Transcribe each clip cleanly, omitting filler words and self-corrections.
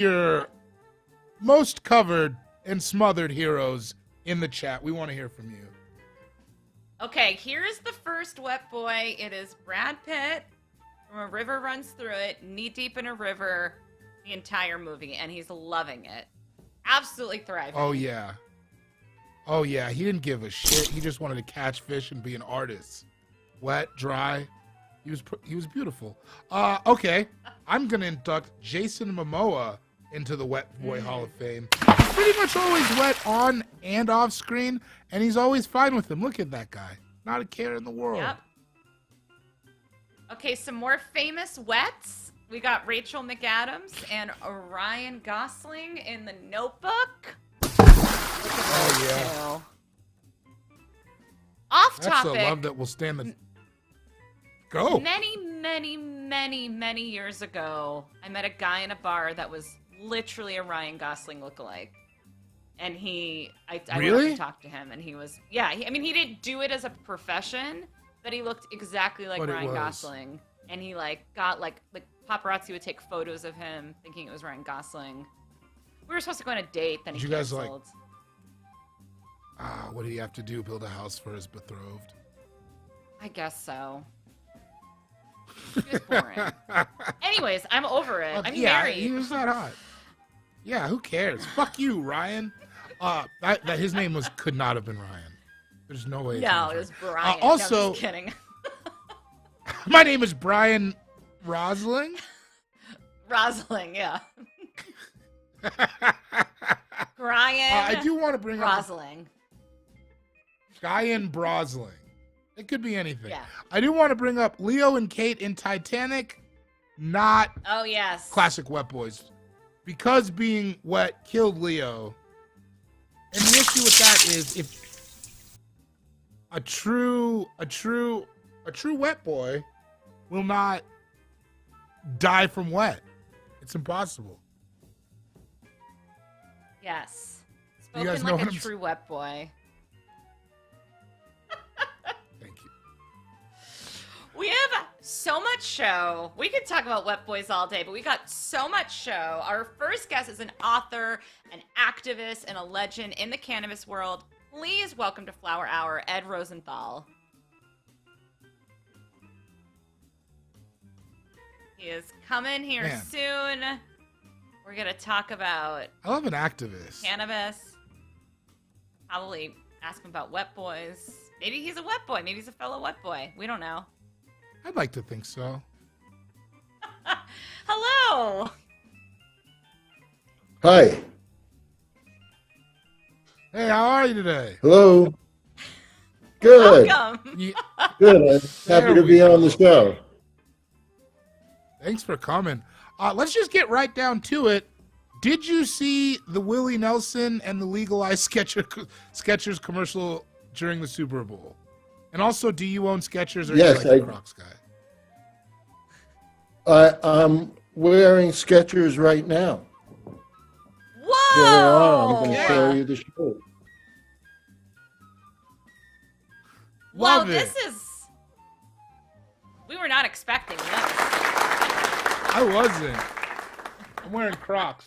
your most covered and smothered heroes in the chat. We want to hear from you. Okay, here's the first wet boy. It is Brad Pitt from A River Runs Through It, knee deep in a river, the entire movie, and he's loving it. Absolutely thriving. Oh, yeah. Oh, yeah. He didn't give a shit. He just wanted to catch fish and be an artist. Wet, dry. He was beautiful. Okay. I'm going to induct Jason Momoa into the Wet Boy Hall of Fame. He's pretty much always wet on and off screen, and he's always fine with him. Look at that guy. Not a care in the world. Yep. Okay, some more famous wets. We got Rachel McAdams and Ryan Gosling in The Notebook. Oh, yeah. Off That's topic. the love that will stand the... Go. Many years ago, I met a guy in a bar that was literally a Ryan Gosling lookalike. And I went up and talked to him, and he was, he didn't do it as a profession, but he looked exactly like Ryan Gosling. And he got paparazzi would take photos of him thinking it was Ryan Gosling. We were supposed to go on a date, then he canceled. What did he have to do? Build a house for his betrothed? I guess so. He was boring. Anyways, I'm over it. I'm married. He was that hot. Yeah, who cares? Fuck you, Ryan. That his name could not have been Ryan. There's no way. No, it was Brian. Also, no, I'm just kidding. My name is Brian Rosling. Rosling, yeah. Brian. I do want to bring Rosling. Brian Brosling. It could be anything. Yeah. I do want to bring up Leo and Kate in Titanic. Not. Oh yes. Classic wet boys, because being wet killed Leo. And the issue with that is if a true wet boy will not die from wet. It's impossible. Yes. You guys Spoken know like a true wet boy. Thank you. We have so much show. We could talk about wet boys all day, but we got so much show. Our first guest is an author, an activist, and a legend in the cannabis world. Please welcome to Flower Hour, Ed Rosenthal. He is coming here soon. We're going to talk about... I love an activist. Cannabis. Probably ask him about wet boys. Maybe he's a wet boy. Maybe he's a fellow wet boy. We don't know. I'd like to think so. Hello. Hi. Hey, how are you today? Hello. Good. Welcome. Good. I'm happy to be on the show. Thanks for coming. Let's just get right down to it. Did you see the Willie Nelson and the legalized Skechers commercial during the Super Bowl? And also, do you own Skechers or yes, are you like a Crocs guy? I'm wearing Skechers right now. Whoa! I'm going to show you the show. Love Whoa, it. this is... We were not expecting this. I wasn't. I'm wearing Crocs.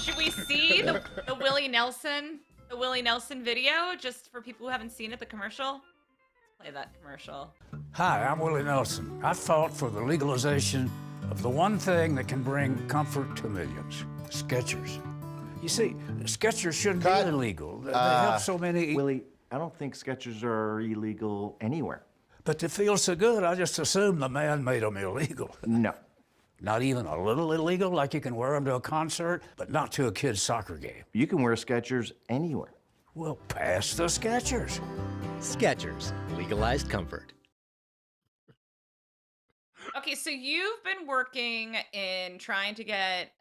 Should we see the Willie Nelson video just for people who haven't seen it, the commercial? Let's play that commercial. Hi, I'm Willie Nelson. I fought for the legalization of the one thing that can bring comfort to millions, Skechers. You see, Skechers shouldn't be illegal. They help so many... Willie, I don't think Skechers are illegal anywhere. But they feel so good, I just assumed the man made them illegal. No. Not even a little illegal, like you can wear them to a concert, but not to a kid's soccer game. You can wear Skechers anywhere. Well, pass the Skechers. Skechers, legalized comfort. Okay, so you've been working in trying to get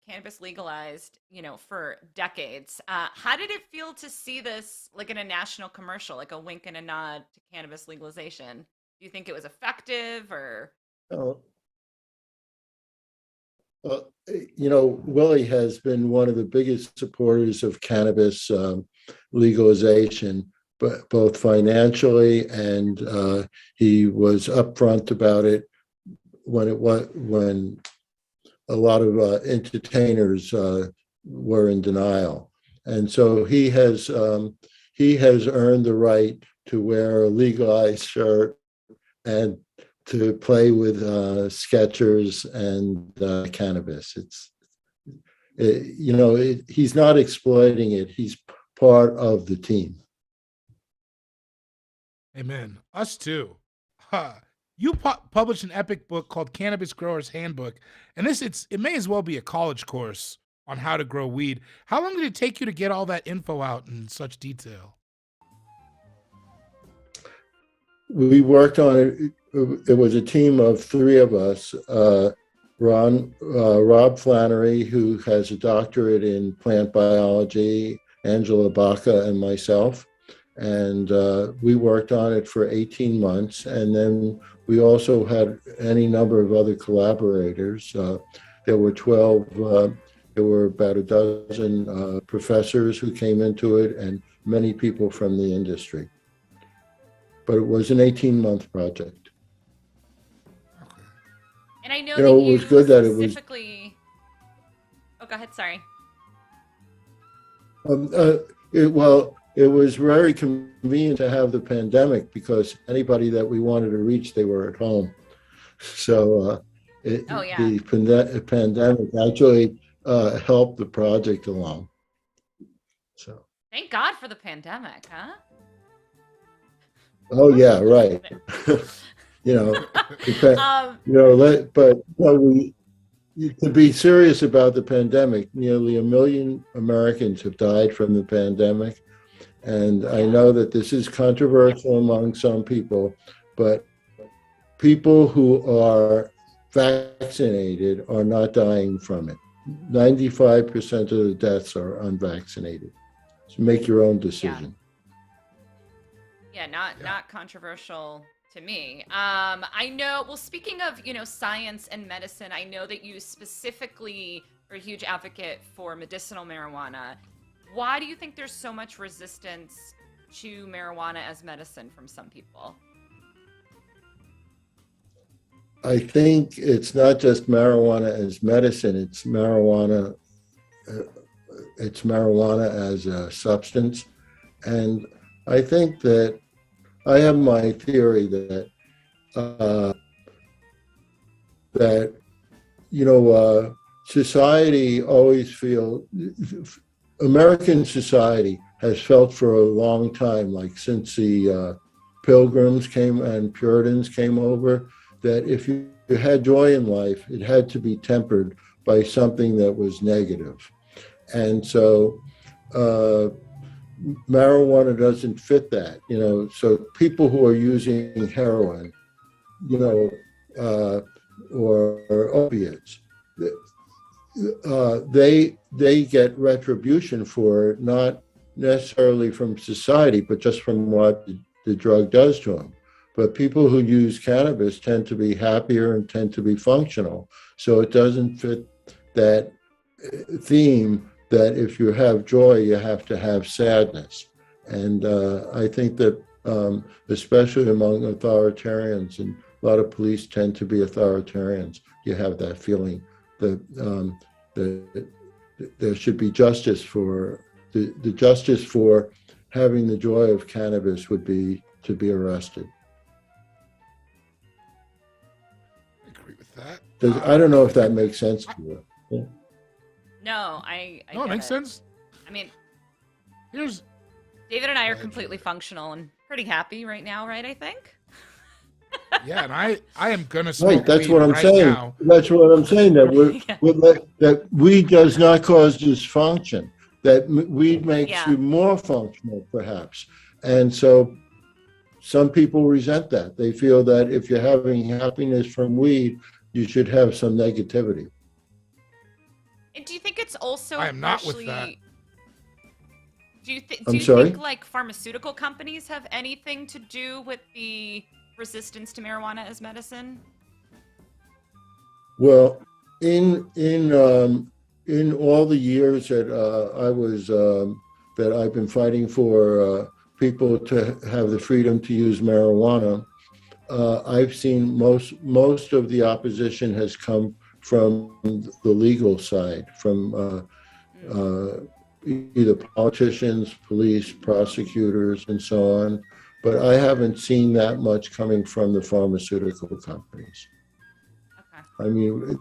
cannabis legalized, for decades. How did it feel to see this, like in a national commercial, like a wink and a nod to cannabis legalization? Do you think it was effective, or? Willie has been one of the biggest supporters of cannabis legalization, but both financially and he was upfront about it when a lot of entertainers were in denial, and so he has earned the right to wear a legalized shirt and to play with Skechers and cannabis. He's not exploiting it. He's part of the team. Amen. Us too. You published an epic book called Cannabis Growers Handbook, and it may as well be a college course on how to grow weed. How long did it take you to get all that info out in such detail? We worked on it. It was a team of three of us. Rob Flannery, who has a doctorate in plant biology, Angela Baca, and myself. And we worked on it for 18 months. And then we also had any number of other collaborators. There were 12, there were about a dozen professors who came into it and many people from the industry. But it was an 18-month project. And I know that it was good that it was. Oh, go ahead. Sorry. It was very convenient to have the pandemic because anybody that we wanted to reach, they were at home. So the pandemic actually helped the project along. So. Thank God for the pandemic, huh? Oh yeah, right. To be serious about the pandemic, nearly 1 million Americans have died from the pandemic. And I know that this is controversial among some people, but people who are vaccinated are not dying from it. 95% of the deaths are unvaccinated. So make your own decision. Yeah, not controversial to me. I know, well, speaking of, science and medicine, I know that you specifically are a huge advocate for medicinal marijuana. Why do you think there's so much resistance to marijuana as medicine from some people? I think it's not just marijuana as medicine, it's marijuana as a substance. And I think that I have my theory that society always American society has felt for a long time, like since the Pilgrims came and Puritans came over, that if you had joy in life, it had to be tempered by something that was negative. And so marijuana doesn't fit that, so people who are using heroin, or opiates, they get retribution for it, not necessarily from society, but just from what the drug does to them. But people who use cannabis tend to be happier and tend to be functional. So it doesn't fit that theme that if you have joy, you have to have sadness. And I think that especially among authoritarians, and a lot of police tend to be authoritarians, you have that feeling that there should be justice for, the justice for having the joy of cannabis would be to be arrested. I agree with that. I don't know if that makes sense to you. Yeah. No, I no, it makes sense. I mean, David and I are completely functional and pretty happy right now, right? I think. Yeah, and I am gonna smoke right. That's weed what I'm right saying. Now. That's what I'm saying. That that weed does not cause dysfunction. That weed makes you more functional, perhaps. And so, some people resent that. They feel that if you're having happiness from weed, you should have some negativity. And do you think it's also I am not with that. Do you think like pharmaceutical companies have anything to do with the resistance to marijuana as medicine? Well, in all the years that that I've been fighting for people to have the freedom to use marijuana, I've seen most of the opposition has come from the legal side, from either politicians, police, prosecutors, and so on. But I haven't seen that much coming from the pharmaceutical companies. Okay. I mean,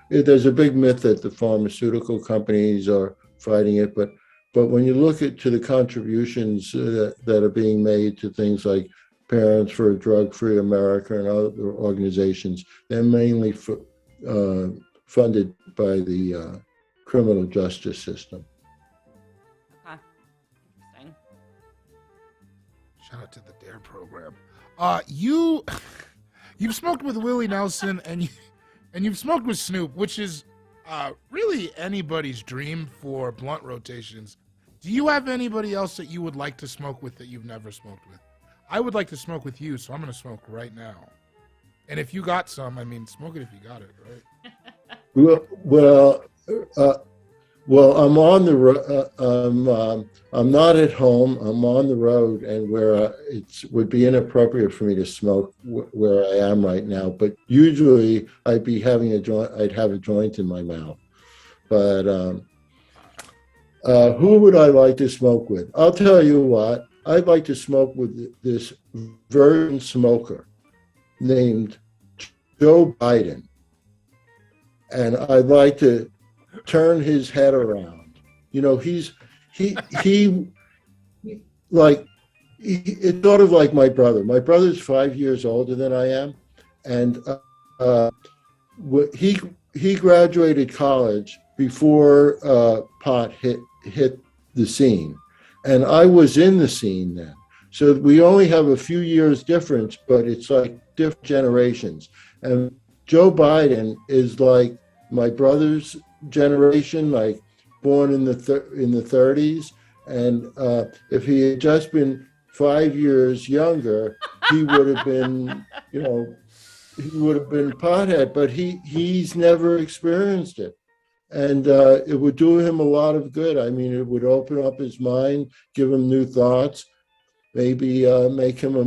there's a big myth that the pharmaceutical companies are fighting it, but when you look to the contributions that are being made to things like Parents for a Drug-Free America and other organizations, they're mainly funded by the criminal justice system. Okay. Interesting. Shout out to the DARE program. You've smoked with Willie Nelson and you've smoked with Snoop, which is really anybody's dream for blunt rotations. Do you have anybody else that you would like to smoke with that you've never smoked with? I would like to smoke with you, so I'm going to smoke right now. And if you got some, I mean, smoke it if you got it, right? Well, I'm on the I'm not at home. I'm on the road, and where it would be inappropriate for me to smoke where I am right now. But usually, I'd be having a joint. I'd have a joint in my mouth. But who would I like to smoke with? I'll tell you what. I'd like to smoke with this virgin smoker named Joe Biden, and I'd like to turn his head around. You know, it's sort of like my brother. My brother's 5 years older than I am, and he graduated college before pot hit the scene, and I was in the scene then. So we only have a few years difference, but it's like different generations. And Joe Biden is like my brother's generation, like born in the 30s, and if he had just been 5 years younger, he would have been, he would have been pothead. But he's never experienced it, and it would do him a lot of good. I mean, it would open up his mind, give him new thoughts, maybe make him a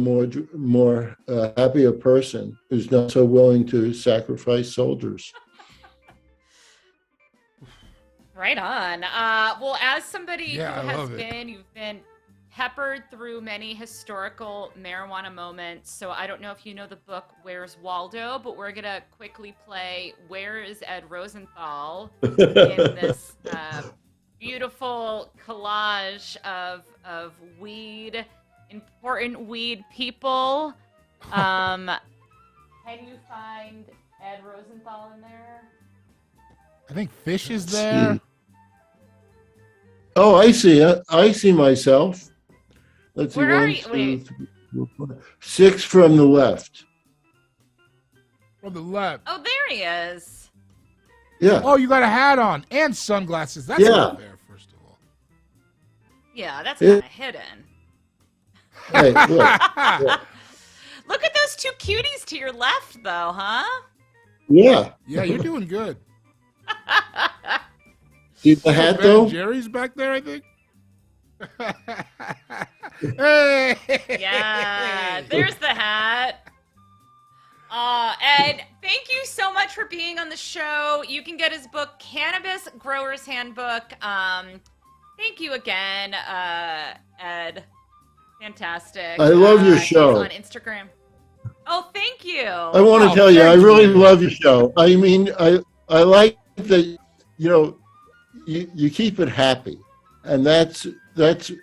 more happier person who's not so willing to sacrifice soldiers. Right on. Well, as somebody you've been peppered through many historical marijuana moments. So I don't know if you know the book Where's Waldo, but we're gonna quickly play Where is Ed Rosenthal in this beautiful collage of weed, important weed people. Can you find Ed Rosenthal in there? I think Fish is there. Oh, I see it. I see myself. Let's see. Where are you? Wait. 6 from the left. From the left. Oh, there he is. Yeah. Oh, you got a hat on and sunglasses. That's not fair, first of all. Yeah, that's kind of hidden. Hey, look. Yeah. Look at those two cuties to your left, though, huh? Yeah. Yeah, you're doing good. See the hat, though? Jerry's back there, I think. Hey! Yeah, there's the hat. Ed, thank you so much for being on the show. You can get his book, Cannabis Grower's Handbook. Thank you again, Ed. Fantastic. I love your show. On Instagram. Oh, thank you. I want to tell you, I really love your show. I mean, I like that, you keep it happy. And that's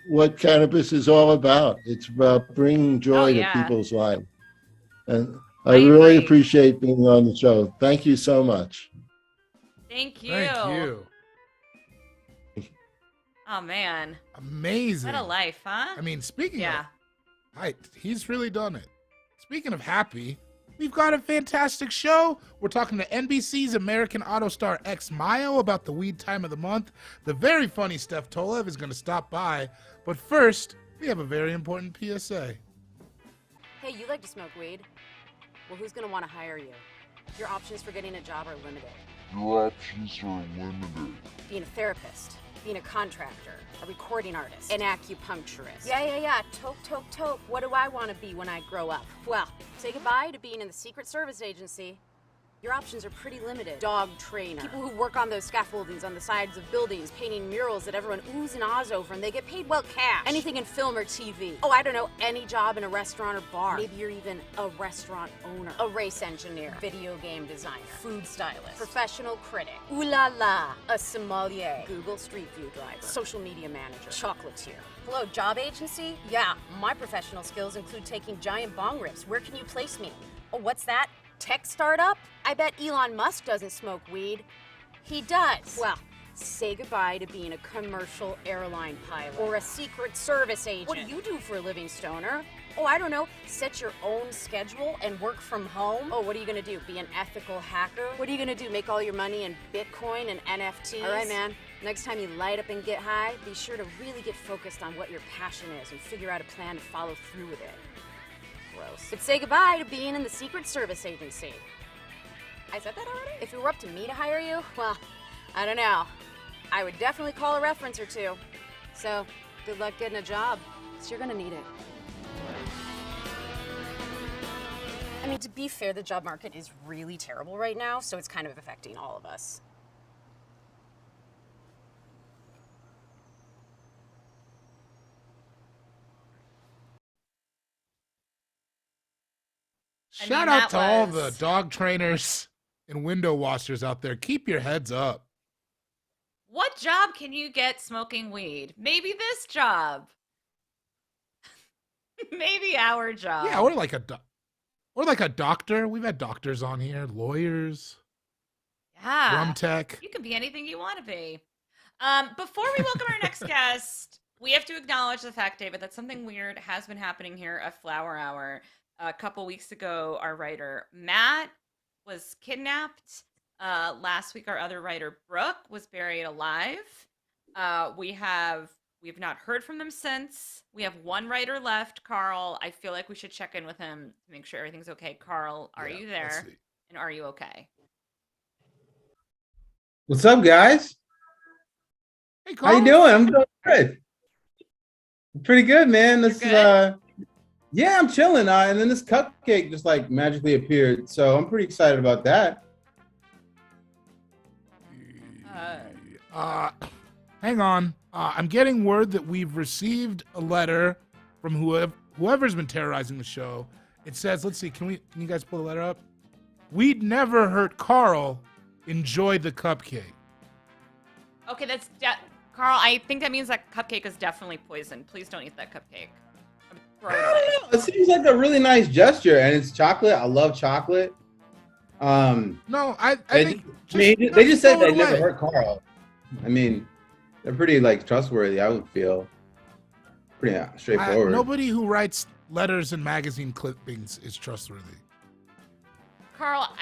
what cannabis is all about. It's about bringing joy to people's lives. And I really appreciate being on the show. Thank you so much. Thank you. Thank you. Oh, man. Amazing. What a life, huh? I mean, speaking of, he's really done it. Speaking of happy, we've got a fantastic show. We're talking to NBC's American Auto star X Mayo about the weed time of the month. The very funny Steph Tolev is going to stop by. But first, we have a very important PSA. Hey, you like to smoke weed? Well, who's going to want to hire you? Your options for getting a job are limited. Your options are limited. Being a therapist, being a contractor, a recording artist, an acupuncturist. Yeah. Toke. What do I want to be when I grow up? Well, say goodbye to being in the Secret Service Agency. Your options are pretty limited. Dog trainer. People who work on those scaffoldings on the sides of buildings, painting murals that everyone oohs and ahs over, and they get paid well cash. Anything in film or TV. Oh, I don't know, any job in a restaurant or bar. Maybe you're even a restaurant owner. A race engineer. Video game designer. Food stylist. Professional critic. Ooh la la. A sommelier. Google Street View driver. Social media manager. Chocolatier. Hello, job agency? Yeah, my professional skills include taking giant bong rips. Where can you place me? Oh, what's that? Tech startup? I bet Elon Musk doesn't smoke weed. He does. Well, say goodbye to being a commercial airline pilot or a secret service agent. What do you do for a living, stoner? Oh, I don't know. Set your own schedule and work from home? Oh, what are you gonna do? Be an ethical hacker? What are you gonna do? Make all your money in Bitcoin and NFTs? All right, man. Next time you light up and get high, be sure to really get focused on what your passion is and figure out a plan to follow through with it. Gross. But say goodbye to being in the Secret Service Agency. I said that already? If it were up to me to hire you, well, I don't know. I would definitely call a reference or two. So, good luck getting a job, 'cause you're gonna need it. I mean, to be fair, the job market is really terrible right now, so it's kind of affecting all of us. Shout out to all the dog trainers and window washers out there. Keep your heads up. What job can you get smoking weed? Maybe this job. Maybe our job. Yeah, or like a doctor. We've had doctors on here, lawyers. Yeah. Rum tech. You can be anything you want to be. Before we welcome our next guest, we have to acknowledge the fact, David, that something weird has been happening here at Flower Hour. A couple weeks ago, our writer Matt was kidnapped. Last week, our other writer Brooke was buried alive. We've not heard from them since. We have one writer left, Carl. I feel like we should check in with him to make sure everything's okay. Carl, are you there? And are you okay? What's up, guys? Hey, Carl. How you doing? I'm doing good. Pretty good, man. This is yeah, I'm chilling. And then this cupcake just like magically appeared, so I'm pretty excited about that. Hang on. I'm getting word that we've received a letter from whoever's been terrorizing the show. It says, let's see, can you guys pull the letter up? We'd never hurt Carl. Enjoy the cupcake. Okay, that's Carl. I think that means that cupcake is definitely poisoned. Please don't eat that cupcake. I don't know. It seems like a really nice gesture, and it's chocolate. I love chocolate. No, I think they just said they never hurt Carl. I mean, they're pretty like trustworthy. I would feel pretty straightforward. Nobody who writes letters and magazine clippings is trustworthy. Carl,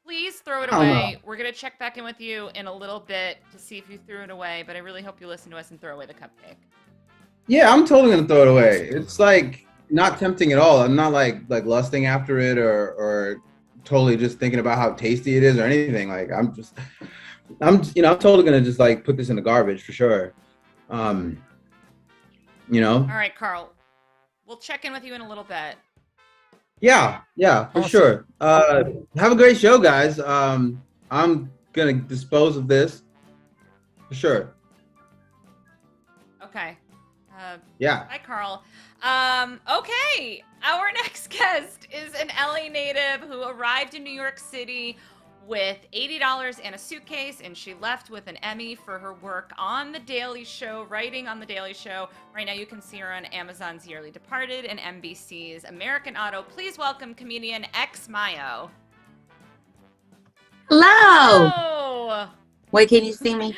please throw it away. We're gonna check back in with you in a little bit to see if you threw it away. But I really hope you listen to us and throw away the cupcake. Yeah, I'm totally gonna throw it away. It's like not tempting at all. I'm not like lusting after it or totally just thinking about how tasty it is or anything. Like I'm totally gonna just like put this in the garbage for sure. All right, Carl. We'll check in with you in a little bit. Yeah, for sure. Have a great show, guys. I'm gonna dispose of this for sure. Okay. Yeah. Hi, Carl. Okay. Our next guest is an LA native who arrived in New York City with $80 and a suitcase, and she left with an Emmy for her work on The Daily Show, writing on The Daily Show. Right now you can see her on Amazon's Yearly Departed and NBC's American Auto. Please welcome comedian X Mayo. Hello. Hello. Wait, can you see me?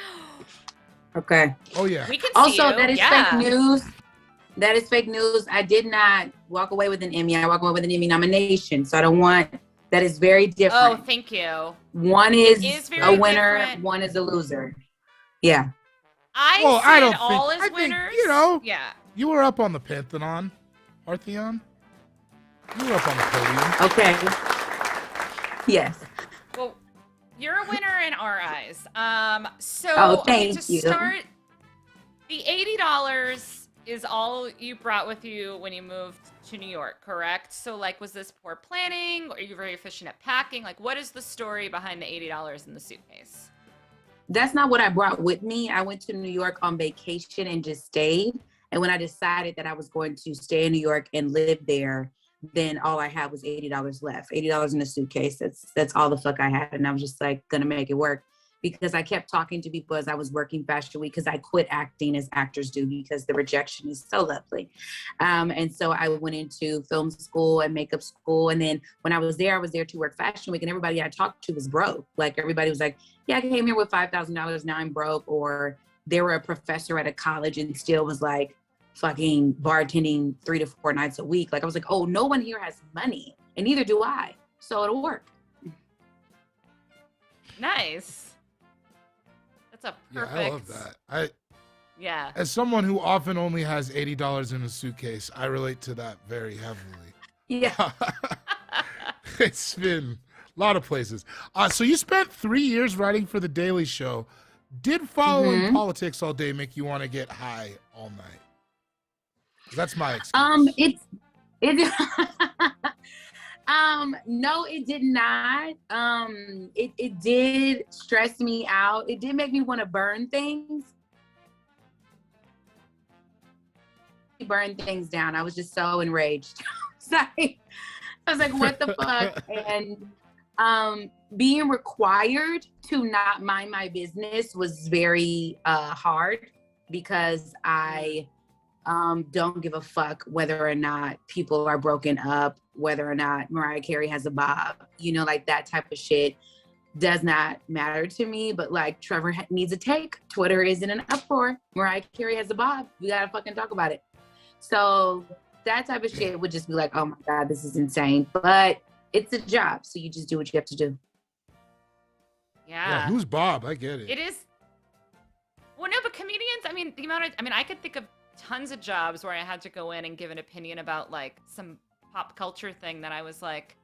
Okay. Oh, yeah. We can also, see you. that is fake news. That is fake news. I did not walk away with an Emmy. I walk away with an Emmy nomination. So I don't want, that is very different. Oh, thank you. One is a winner, different. One is a loser. Yeah. I don't all as winners. Yeah. You were up on the Pantheon, Parthenon. You were up on the podium. Okay. Yes. Well, you're a winner in our eyes. Thank to start, the $80 is all you brought with you when you moved to New York, correct? So like, was this poor planning? Or are you very efficient at packing? Like, what is the story behind the $80 in the suitcase? That's not what I brought with me. I went to New York on vacation and just stayed. And when I decided that I was going to stay in New York and live there, then all I had was $80 left. $80 in the suitcase. That's all the fuck I had. And I was just like, gonna make it work. Because I kept talking to people as I was working Fashion Week, because I quit acting as actors do because the rejection is so lovely. And so I went into film school and makeup school. And then when I was there to work Fashion Week, and everybody I talked to was broke. Like everybody was like, yeah, I came here with $5,000, now I'm broke. Or they were a professor at a college and still was like fucking bartending 3 to 4 nights a week. Like I was like, oh, no one here has money and neither do I. So it'll work. Nice. That's a perfect. Yeah, I love that. Yeah. As someone who often only has $80 in a suitcase, I relate to that very heavily. Yeah. It's been a lot of places. So you spent 3 years writing for The Daily Show. Did following politics all day make you want to get high all night? That's my experience. No, it did not. It did stress me out. It did make me want to burn things. Burn things down. I was just so enraged. Sorry. I was like, what the fuck? And being required to not mind my business was very hard because I don't give a fuck whether or not people are broken up, whether or not Mariah Carey has a bob, you know, like that type of shit does not matter to me. But like Trevor needs a take. Twitter is in an uproar. Mariah Carey has a bob. We gotta fucking talk about it. So that type of shit would just be like, oh my God, this is insane. But it's a job, so you just do what you have to do. Yeah. Who's Bob? I get it. It is. Well, no, but comedians, I mean, I could think of tons of jobs where I had to go in and give an opinion about like some pop culture thing that I was like,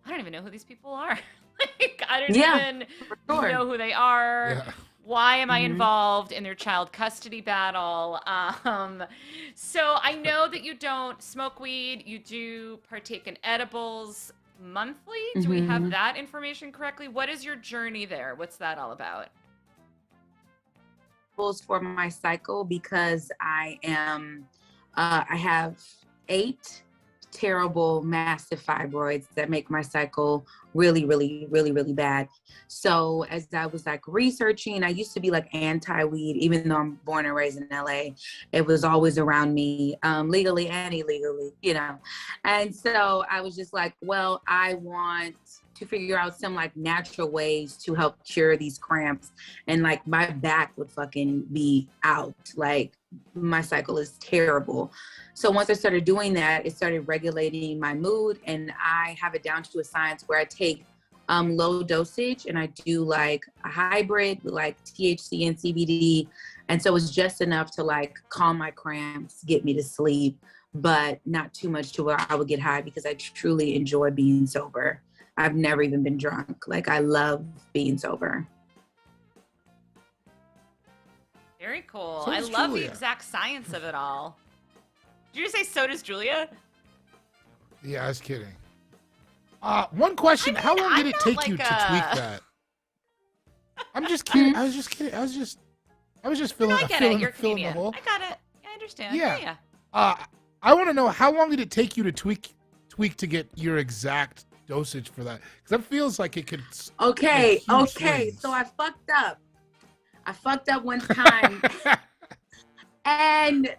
I don't even know who these people are. Like, I don't even know who they are. Yeah. Why am I involved in their child custody battle? So I know that you don't smoke weed. You do partake in edibles monthly. Do we have that information correctly? What is your journey there? What's that all about? For my cycle, because I have 8 terrible massive fibroids that make my cycle really, really, really, really bad. So as I was like researching, I used to be like anti-weed, even though I'm born and raised in LA. It was always around me, legally and illegally, you know. And so I was just like, well, I want to figure out some like natural ways to help cure these cramps. And like my back would fucking be out. Like my cycle is terrible. So once I started doing that, it started regulating my mood, and I have it down to a science where I take low dosage and I do like a hybrid with like THC and CBD. And so it's just enough to like calm my cramps, get me to sleep, but not too much to where I would get high, because I truly enjoy being sober. I've never even been drunk. Like I love being sober. Very cool. So I love Giulia. the exact science of it all. Did you say so does Giulia? Yeah, I was kidding. One question: how long did it take you to tweak that? I'm just kidding. I was just kidding. I was just feeling. I get it. You're feeling the Canadian. hole. I got it. I understand. Yeah. I want to know, how long did it take you to tweak to get your exact dosage for that? Because that feels like it could. Okay. Swings. So I fucked up one time, and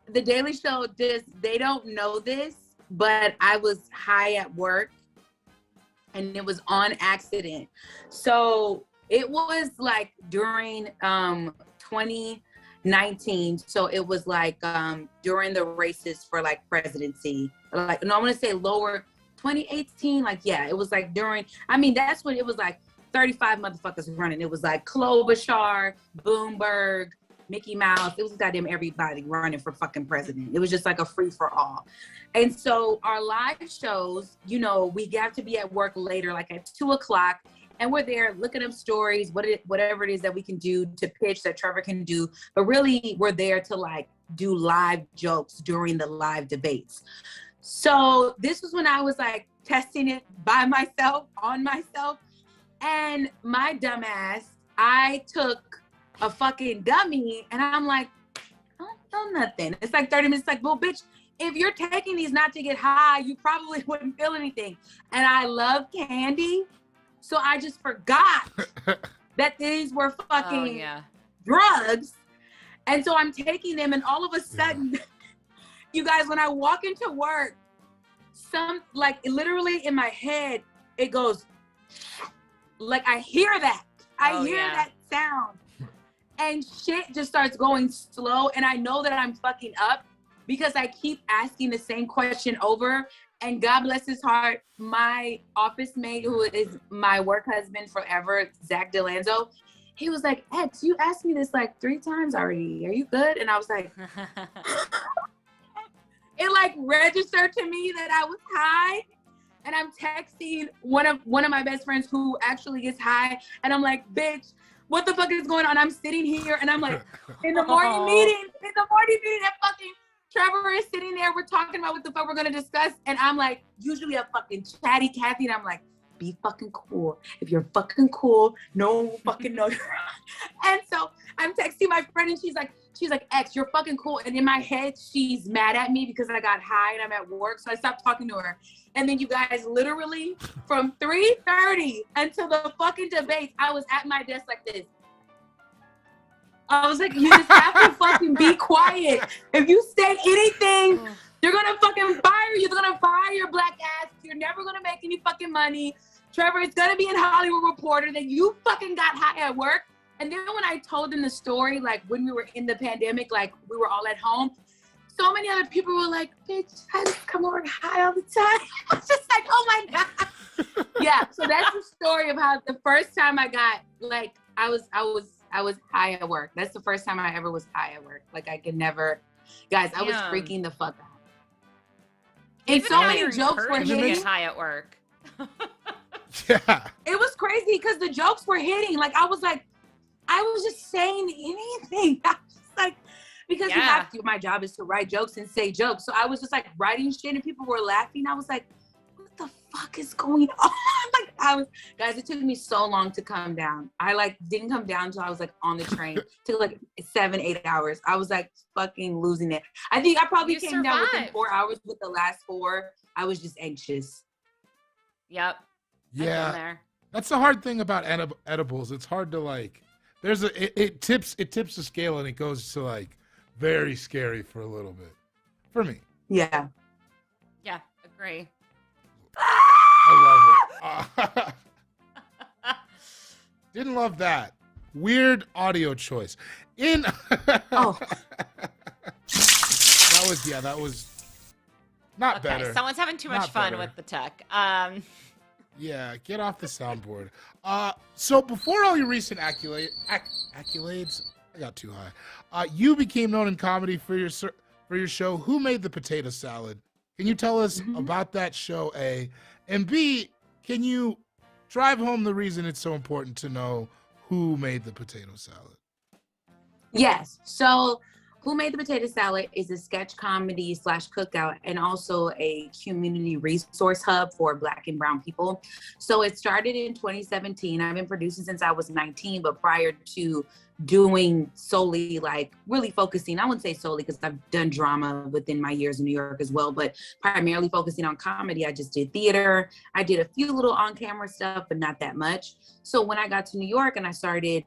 The Daily Show they don't know this, but I was high at work and it was on accident. So it was like during 2019. So it was like during the races for like presidency. Like, no, I want to say lower 2018. Like, yeah, it was like during, I mean, that's when it was like 35 motherfuckers running. It was like Klobuchar, Bloomberg, Mickey Mouse. It was goddamn everybody running for fucking president. It was just like a free for all. And so our live shows, you know, we have to be at work later, like at 2:00, and we're there looking up stories, whatever it is that we can do to pitch that Trevor can do. But really, we're there to like do live jokes during the live debates. So this was when I was like testing it by myself, on myself. And my dumbass, I took a fucking gummy and I'm like, I don't feel nothing. It's like 30 minutes, like, well, bitch, if you're taking these not to get high, you probably wouldn't feel anything. And I love candy. So I just forgot that these were fucking drugs. And so I'm taking them and all of a sudden, you guys, when I walk into work, like literally in my head, it goes, like I hear that. I hear that sound. And shit just starts going slow. And I know that I'm fucking up because I keep asking the same question over. And God bless his heart, my office mate, who is my work husband forever, Zach DeLanzo, he was like, X, you asked me this like 3 times already. Are you good? And I was like, it like registered to me that I was high. And I'm texting one of my best friends who actually gets high. And I'm like, bitch, what the fuck is going on? I'm sitting here and I'm like, in the morning meeting, that fucking Trevor is sitting there. We're talking about what the fuck we're gonna discuss. And I'm like, usually a fucking chatty Kathy. And I'm like, be fucking cool. If you're fucking cool, no one will fucking know you're on. And so I'm texting my friend and she's like, X, you're fucking cool. And in my head, she's mad at me because I got high and I'm at work. So I stopped talking to her. And then you guys literally from 3:30 until the fucking debates, I was at my desk like this. I was like, you just have to fucking be quiet. If you say anything, they're gonna fucking fire you. They're gonna fire your black ass. You're never gonna make any fucking money. Trevor, it's gonna be in Hollywood Reporter that you fucking got high at work. And then when I told them the story, like when we were in the pandemic, like we were all at home, so many other people were like, bitch, I just come over high all the time. I was just like, oh my God. Yeah, so that's the story of how the first time I got, like, I was high at work. That's the first time I ever was high at work. Like I could never, guys, I was freaking the fuck out. And so many jokes were hitting. High at work. Yeah. It was crazy because the jokes were hitting. Like I was just saying anything. I was just like, because you have to, my job is to write jokes and say jokes. So I was just like writing shit and people were laughing. I was like, what the fuck is going on? Like guys, it took me so long to come down. I like didn't come down until I was like on the train. It took like 7-8 hours. I was like fucking losing it. I think I probably came down within 4 hours. With the last 4, I was just anxious. Yep. Yeah. That's the hard thing about edibles. It's hard to like, it tips the scale and it goes to like very scary for a little bit. For me. Yeah. Yeah, agree. I love it. Didn't love that. Weird audio choice. That was not better. Okay, someone's having too much fun with the tech. Yeah, get off the soundboard. So before all your recent accolades, I got too high. You became known in comedy for your show, Who Made the Potato Salad? Can you tell us about that show, A? And B, can you drive home the reason it's so important to know who made the potato salad? Yes. So Who Made the Potato Salad is a sketch comedy / cookout and also a community resource hub for Black and Brown people. So it started in 2017. I've been producing since I was 19, but prior to doing solely, like really focusing, I wouldn't say solely because I've done drama within my years in New York as well, but primarily focusing on comedy. I just did theater. I did a few little on-camera stuff, but not that much. So when I got to New York and I started,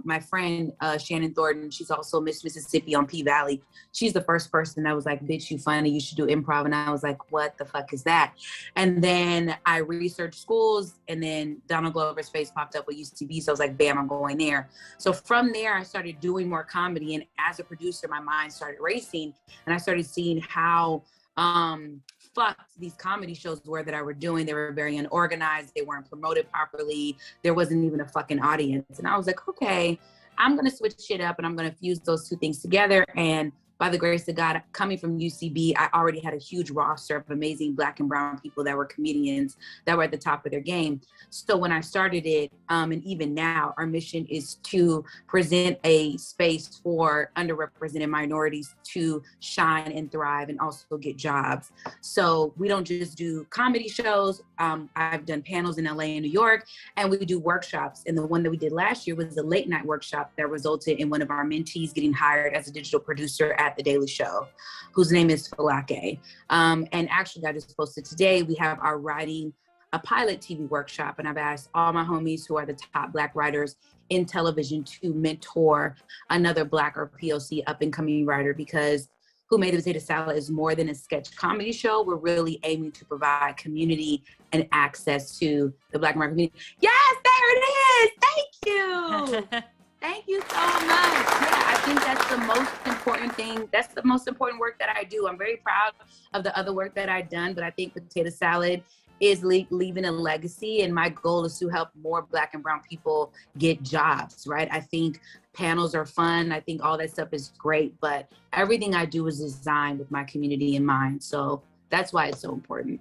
my friend Shannon Thornton, she's also Miss Mississippi on P-Valley. She's the first person that was like, bitch, you funny, you should do improv. And I was like, what the fuck is that? And then I researched schools and then Donald Glover's face popped up with UCB. So I was like, bam, I'm going there. So from there, I started doing more comedy. And as a producer, my mind started racing and I started seeing how fucked these comedy shows were that I were doing. They were very unorganized. They weren't promoted properly. There wasn't even a fucking audience. And I was like, okay, I'm going to switch shit up and I'm going to fuse those two things together and by the grace of God, coming from UCB, I already had a huge roster of amazing Black and brown people that were comedians that were at the top of their game. So when I started it, and even now, our mission is to present a space for underrepresented minorities to shine and thrive and also get jobs. So we don't just do comedy shows. I've done panels in LA and New York, and we do workshops. And the one that we did last year was a late night workshop that resulted in one of our mentees getting hired as a digital producer at The Daily Show, whose name is Falake. And actually, that is posted today. We have our writing a pilot TV workshop, and I've asked all my homies who are the top Black writers in television to mentor another Black or POC up and coming writer, because Who Made the Potato Salad is more than a sketch comedy show. We're really aiming to provide community and access to the Black American community. Yes, there it is. Thank you. Thank you so much. Yeah, I think that's the most important thing. That's the most important work that I do. I'm very proud of the other work that I've done, but I think Potato Salad is leaving a legacy, and my goal is to help more Black and brown people get jobs, right? I think panels are fun. I think all that stuff is great, but everything I do is designed with my community in mind. So that's why it's so important.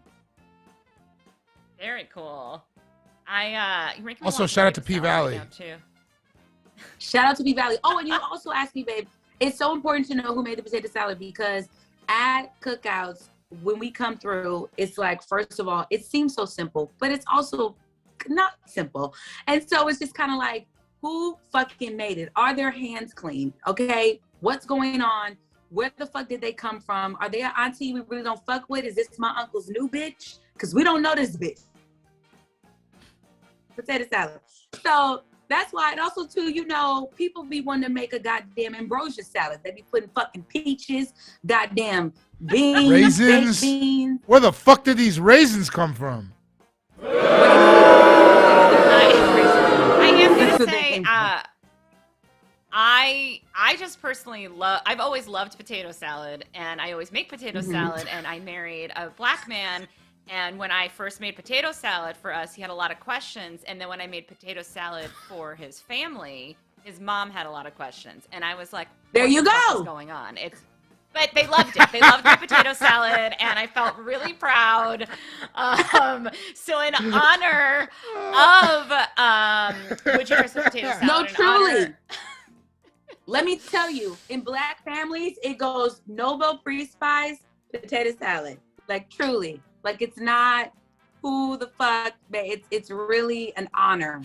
Very cool. You're making Also, shout out to P Valley. Too. Shout out to P Valley. Oh, and you also asked me, babe, it's so important to know who made the potato salad, because at cookouts, when we come through, it's like, first of all, it seems so simple, but it's also not simple. And so it's just kind of like, who fucking made it? Are their hands clean? Okay, what's going on? Where the fuck did they come from? Are they an auntie we really don't fuck with? Is this my uncle's new bitch? Because we don't know this bitch. Potato salad. So that's why, and also too, you know, people be wanting to make a goddamn ambrosia salad. They be putting fucking peaches, goddamn beans, raisins. Beans. Where the fuck did these raisins come from? I am gonna say, I just personally love. I've always loved potato salad, and I always make potato salad. And I married a Black man. And when I first made potato salad for us, he had a lot of questions. And then when I made potato salad for his family, his mom had a lot of questions. And I was like, there you go. What's going on? But they loved it. They loved my potato salad, and I felt really proud. So in honor of, would you trust the potato salad? No, truly. Let me tell you, in Black families, it goes Nobel Peace Prize, potato salad. Like, truly. Like, it's not who the fuck, but it's really an honor.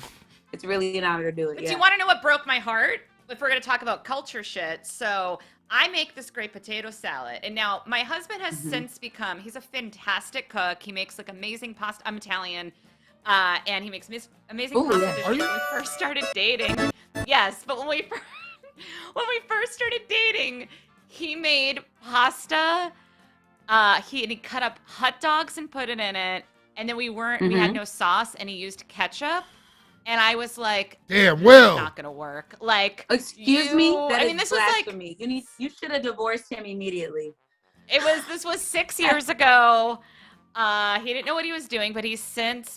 It's really an honor to do it. But do you want to know what broke my heart? If we're going to talk about culture shit. So I make this great potato salad. And now my husband has since become, he's a fantastic cook. He makes like amazing pasta. I'm Italian. And he makes amazing pasta dishes. When we first started dating. Yes, but when we first started dating, he made pasta. He cut up hot dogs and put it in it, and then we had no sauce, and he used ketchup, and I was like, damn, Will, it's not gonna work. Like, excuse me, this blasphemy. Was like, you should have divorced him immediately. This was 6 years ago. He didn't know what he was doing, but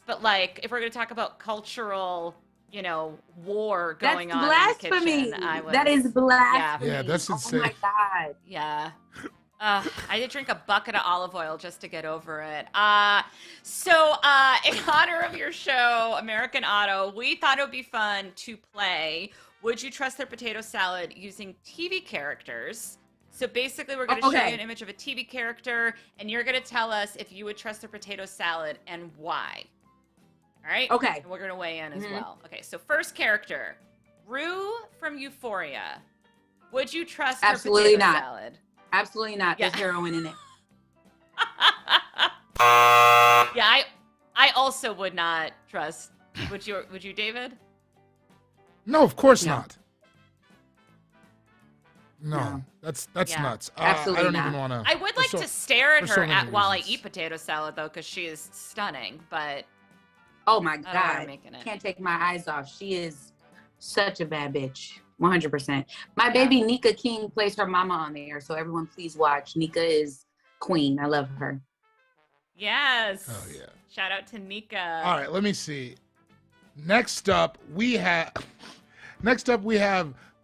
but like, if we're gonna talk about cultural, war going on blasphemy. In the kitchen, that is blasphemy. Yeah, that's insane. Oh my God. Yeah. I did drink a bucket of olive oil just to get over it. So in honor of your show, American Auto, we thought it would be fun to play Would You Trust Their Potato Salad using TV characters. So basically, we're going to show you an image of a TV character, and you're going to tell us if you would trust their potato salad and why. All right? Okay. And we're going to weigh in as well. Okay, so first character, Rue from Euphoria. Would you trust her potato salad? Absolutely not. Yeah. There's heroin in it. Yeah, I also would not trust. Would you, David? No, of course not. No. That's nuts. Absolutely I don't not. even want to. I would like to stare at her while I reasons. eat potato salad, though, because she is stunning. But oh my I don't know God, how I'm making it. Can't take my eyes off. She is such a bad bitch. 100%. My baby Nika King plays her mama on there, so everyone please watch. Nika is queen. I love her. Yes. Oh yeah. Shout out to Nika. All right, let me see. Next up, we have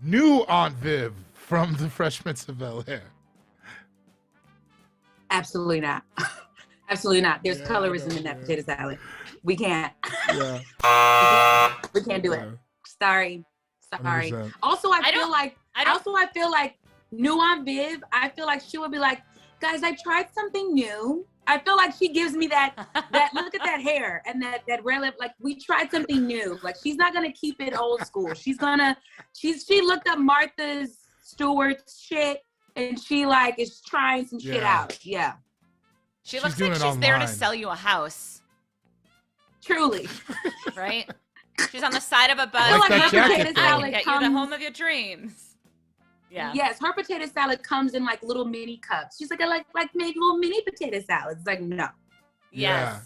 new Aunt Viv from The Fresh Prince of Bel-Air. Absolutely not. Absolutely not. There's colorism in that potato salad. We can't. Yeah. we can't do it. Sorry. 100%. Also, I feel like Nuance Viv, I feel like she would be like, guys, I tried something new. I feel like she gives me that look at that hair and that red lip. Like, we tried something new. Like, she's not gonna keep it old school. She looked up Martha Stewart's shit and she like is trying some shit out. Yeah. She looks like she's there to sell you a house. Truly. Right? She's on the side of a bus. I feel like her potato I salad can get you the home of your dreams. Yeah. Yes, her potato salad comes in like little mini cups. She's like, I like make little mini potato salads. It's like, no. Yes.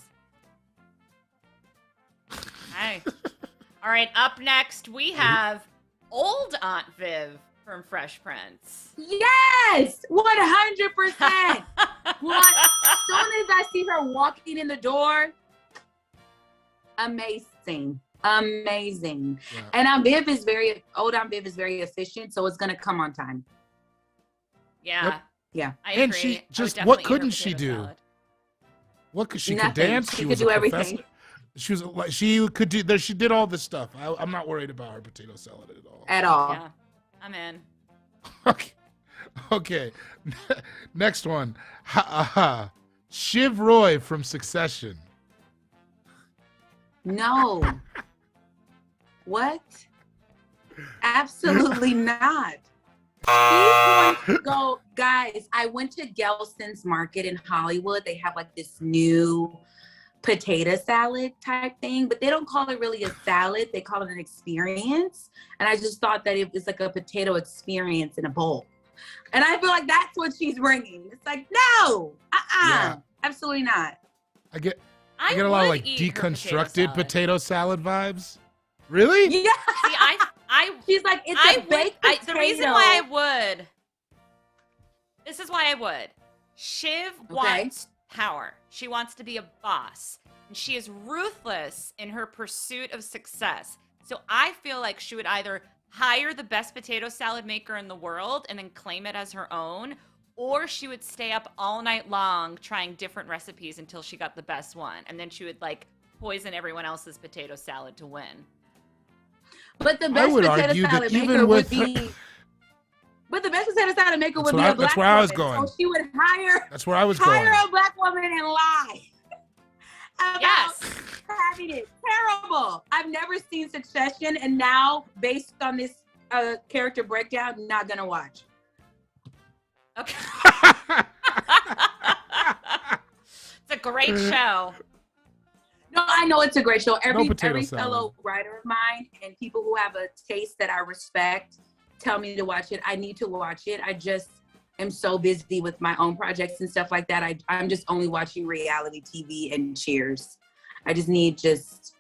Hi. All right, up next we have old Aunt Viv from Fresh Prince. Yes, 100%. As soon as I see her walking in the door, amazing. Yeah. And Aunt Viv is very efficient, so it's gonna come on time. Yeah. Yep. Yeah. I and agree. she just what couldn't she do? Salad. What could she Nothing. could dance? She was could do a everything. professor. She was like she could do there. She did all this stuff. I'm not worried about her potato salad at all. At all. Yeah. I'm in. Okay. Next one. Shiv Roy from Succession. No. What? Absolutely not. She's going to go, guys. I went to Gelson's Market in Hollywood. They have like this new potato salad type thing, but they don't call it really a salad. They call it an experience. And I just thought that it was like a potato experience in a bowl. And I feel like that's what she's bringing. It's like, no, absolutely not. I get a lot of like deconstructed potato salad vibes. Really? Yeah. See, she's like, it's a baked potato. The reason why I would. This is why I would. Shiv wants power. She wants to be a boss. And she is ruthless in her pursuit of success. So I feel like she would either hire the best potato salad maker in the world and then claim it as her own, or she would stay up all night long trying different recipes until she got the best one. And then she would like poison everyone else's potato salad to win. But the best potato salad maker would be... But the best potato salad maker would be a black woman. That's where I was going. So she would hire... That's where I was going. Hire a black woman and lie. About having it. Terrible. I've never seen Succession, and now, based on this character breakdown, not gonna watch. Okay. It's a great show. No, I know it's a great show. Every salad. fellow writer of mine and people who have a taste that I respect tell me to watch it. I need to watch it. I just am so busy with my own projects and stuff like that. I'm just only watching reality TV and Cheers. I need just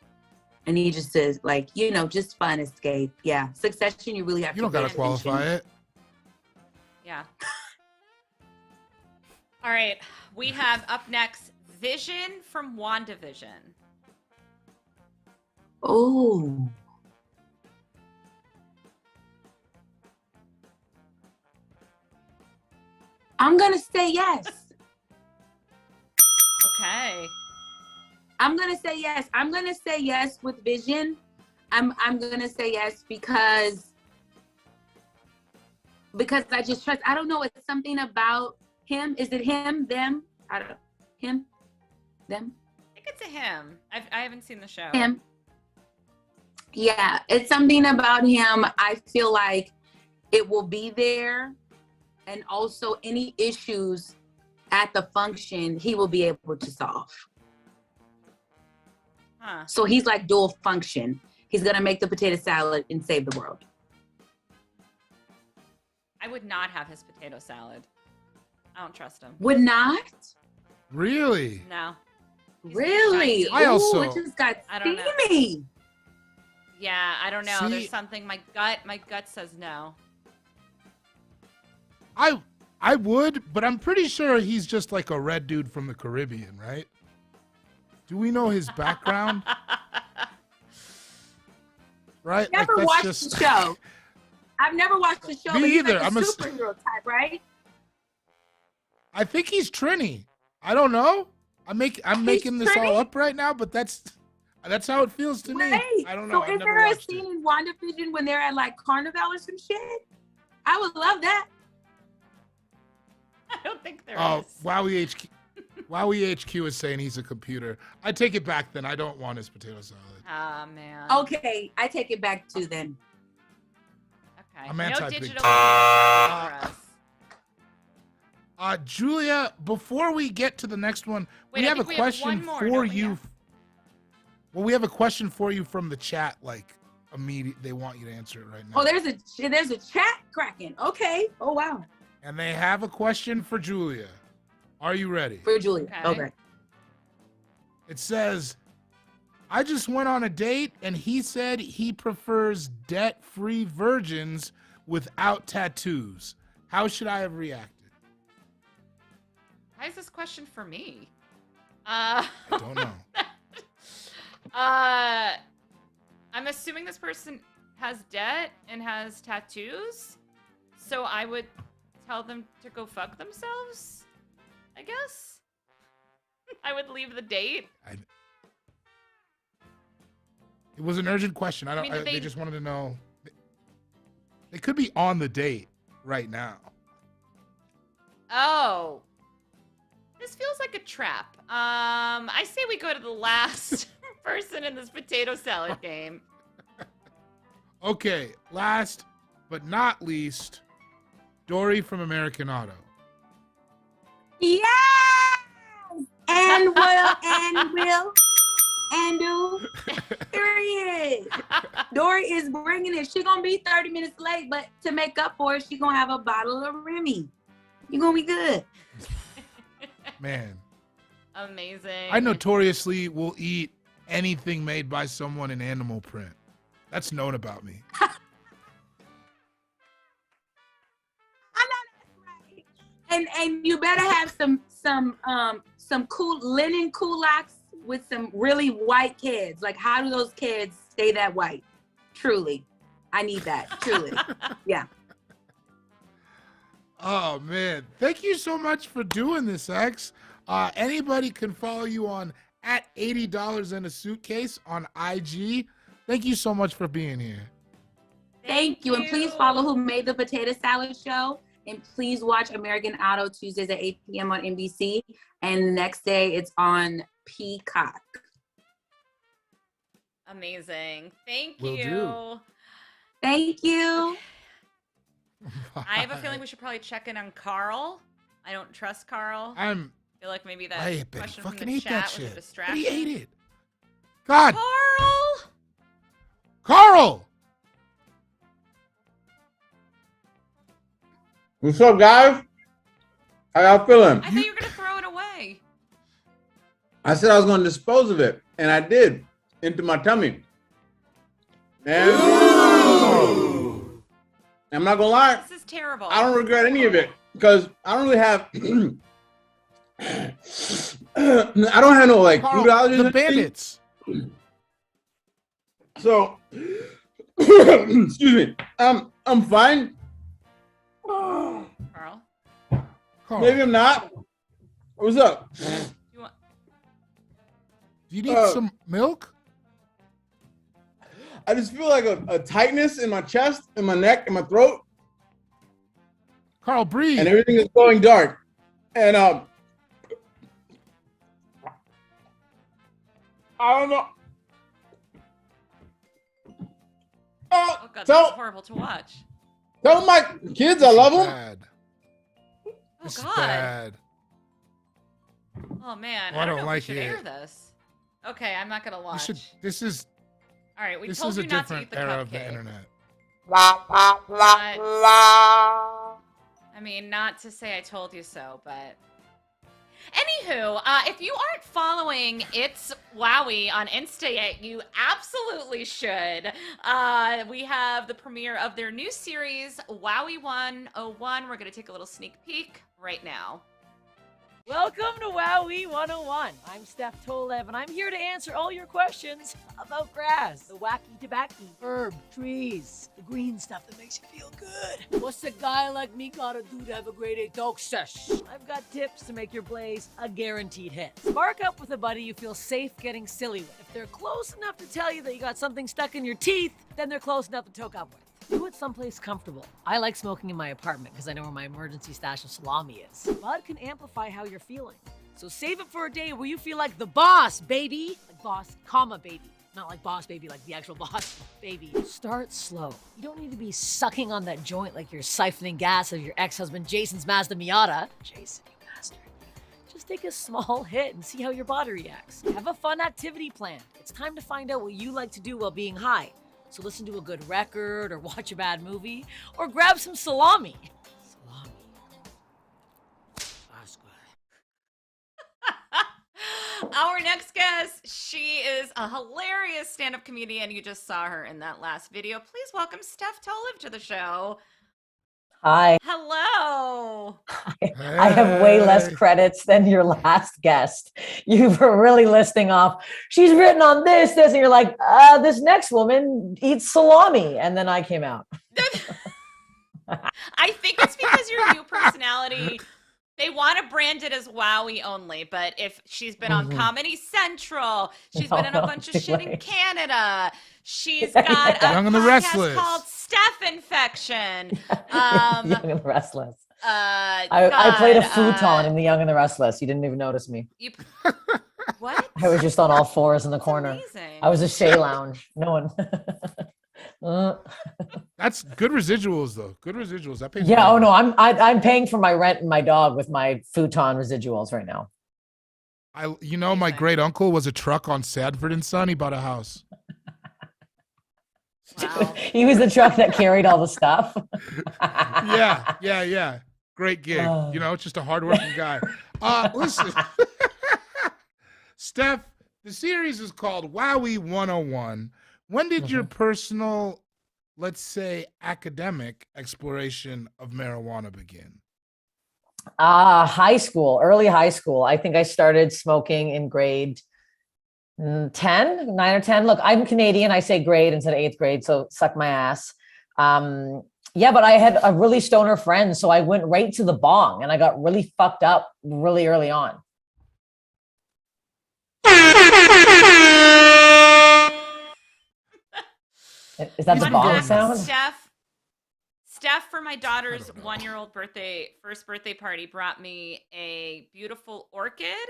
to like, just fun escape. Yeah. Succession, you really have to. You don't gotta qualify it. Yeah. All right. We have up next Vision from WandaVision. Oh. I'm gonna say yes. Okay. I'm gonna say yes. I'm gonna say yes with Vision. I'm gonna say yes because I just trust. I don't know. It's something about him. Is it him? Them? I don't know. Him? Them? I think it's a him. I haven't seen the show. Him. Yeah, it's something about him. I feel like it will be there. And also any issues at the function, he will be able to solve. Huh. So he's like dual function. He's going to make the potato salad and save the world. I would not have his potato salad. I don't trust him. Would not? Really? No. Really? I also... Ooh, it just got steamy. Know. Yeah, I don't know. See, there's something, my gut says no. I would, but I'm pretty sure he's just like a red dude from the Caribbean, right? Do we know his background? Right? Never watched the show. I've never watched the show. Me but either. He's like a superhero type, right? I think he's Trini. I don't know. I'm making this all up right now, but that's how it feels to me. I don't know. So is there a scene in WandaVision when they're at like Carnival or some shit? I would love that. I don't think there Oh, is. Wowee HQ is saying he's a computer. I take it back then. I don't want his potato salad. Ah, man. Okay, I take it back too then. Okay. I'm No anti-big digital tech. for us. Julia, before we get to the next one, we have a question for you. Well, we have a question for you from the chat. Like, immediate, they want you to answer it right now. Oh, there's a chat cracking. Okay. Oh wow. And they have a question for Julia. Are you ready? For Julia. Okay. It says, I just went on a date and he said he prefers debt-free virgins without tattoos. How should I have reacted? Why is this question for me? I don't know. I'm assuming this person has debt and has tattoos, so I would tell them to go fuck themselves, I guess. I would leave the date. It was an urgent question. They just wanted to know. They could be on the date right now. Oh. This feels like a trap. I say we go to the last person in this potato salad game. Okay, last but not least, Dory from American Auto. Yes! And will, and do. Period. Dory is bringing it. She gonna be 30 minutes late, but to make up for it, she gonna have a bottle of Remy. You gonna be good. Man. Amazing. I notoriously will eat anything made by someone in animal print. That's known about me. I know that's right. And you better have some cool linen kulaks with some really white kids. Like, how do those kids stay that white? Truly. I need that. Truly. Yeah. Oh, man. Thank you so much for doing this, X. Anybody can follow you on at $80 in a suitcase on IG. Thank you so much for being here. Thank you. And please follow Who Made the Potato Salad Show. And please watch American Auto Tuesdays at 8 p.m. on NBC. And the next day it's on Peacock. Amazing. Thank Will you. do. Thank you. I have a feeling we should probably check in on Carl. I don't trust Carl. I feel like maybe that question from the chat was a distraction. He ate it. God. Carl! Carl! What's up, guys? How y'all feeling? I thought you were going to throw it away. I said I was going to dispose of it, and I did, into my tummy. And I'm not going to lie. This is terrible. I don't regret any of it, because I don't really have... I don't have no, like, Carl, food allergies. the bandits. So, excuse me. I'm fine. Carl? Maybe I'm not. What's up? You want... Do you need some milk? I just feel like a tightness in my chest, in my neck, in my throat. Carl, breathe. And everything is going dark. And I don't know. Oh, God, that's horrible to watch. Tell my kids I love them. Bad. Oh, This is God. bad. Oh, man. Well, I don't know if like we should it. air this. Okay, I'm not going to watch. This is All right, we this told is a you not to different eat the era cupcake. of the internet. I mean, not to say I told you so, but... Anywho, if you aren't following It's Wowee on Insta yet, you absolutely should. We have the premiere of their new series, Wowee 101. We're going to take a little sneak peek right now. Welcome to Wowee 101. I'm Steph Tolev, and I'm here to answer all your questions about grass, the wacky tobacco, herb, trees, the green stuff that makes you feel good. What's a guy like me gotta do to have a grade 8 dog sesh? I've got tips to make your blaze a guaranteed hit. Spark up with a buddy you feel safe getting silly with. If they're close enough to tell you that you got something stuck in your teeth, then they're close enough to toke up with. Do it someplace comfortable. I like smoking in my apartment because I know where my emergency stash of salami is. Bud can amplify how you're feeling. So save it for a day where you feel like the boss, baby. Like boss, comma, baby. Not like boss, baby, like the actual boss, baby. Start slow. You don't need to be sucking on that joint like you're siphoning gas of your ex-husband Jason's Mazda Miata. Jason, you bastard. Just take a small hit and see how your body reacts. Have a fun activity planned. It's time to find out what you like to do while being high. So listen to a good record, or watch a bad movie, or grab some salami. Salami. That's good. Our next guest, she is a hilarious stand-up comedian. You just saw her in that last video. Please welcome Steph Tolev to the show. Hi. Hello. I have way less credits than your last guest. You were really listing off, she's written on this, and you're like, this next woman eats salami. And then I came out. I think it's because your new personality, they want to brand it as Wowee only, but if she's been on Comedy Central, she's been in a bunch of shit in Canada. She's got a Young and the podcast Restless called Steph Infection. Young and the Restless. God, I played a futon in The Young and the Restless. You didn't even notice me. What? I was just on all fours in the corner. Amazing. I was a Shea Lounge. No one. That's good residuals, though. Good residuals. That pays. Yeah. Oh no, I'm paying for my rent and my dog with my futon residuals right now. My great uncle was a truck on Sadford and Son. He bought a house. Wow. He was the truck that carried all the stuff. Yeah. Great gig. Just a hardworking guy. Listen, Steph, the series is called Wowee 101. When did your personal, let's say, academic exploration of marijuana begin? High school, early high school. I think I started smoking in grade 9 or 10. Look, I'm Canadian. I say grade instead of 8th grade, so suck my ass. But I had a really stoner friend, so I went right to the bong, and I got really fucked up really early on. Is that the bong sound? Steph, for my daughter's 1-year-old first birthday party, brought me a beautiful orchid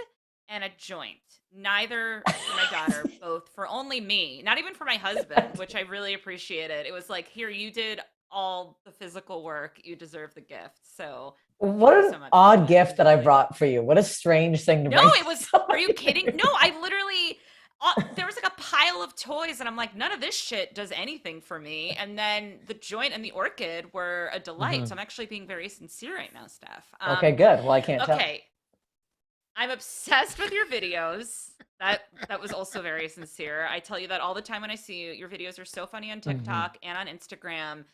and a joint. Neither for my daughter, both for only me. Not even for my husband, which I really appreciated. It was like, here, you did all the physical work. You deserve the gift. So what an odd gift that I brought for you. What a strange thing to bring. No, it was, are you kidding? No, I literally, there was like a pile of toys, and I'm like, none of this shit does anything for me. And then the joint and the orchid were a delight. So I'm actually being very sincere right now, Steph. Okay, good. Well, I can't tell. Okay. I'm obsessed with your videos. That was also very sincere. I tell you that all the time when I see you. Your videos are so funny on TikTok and on Instagram.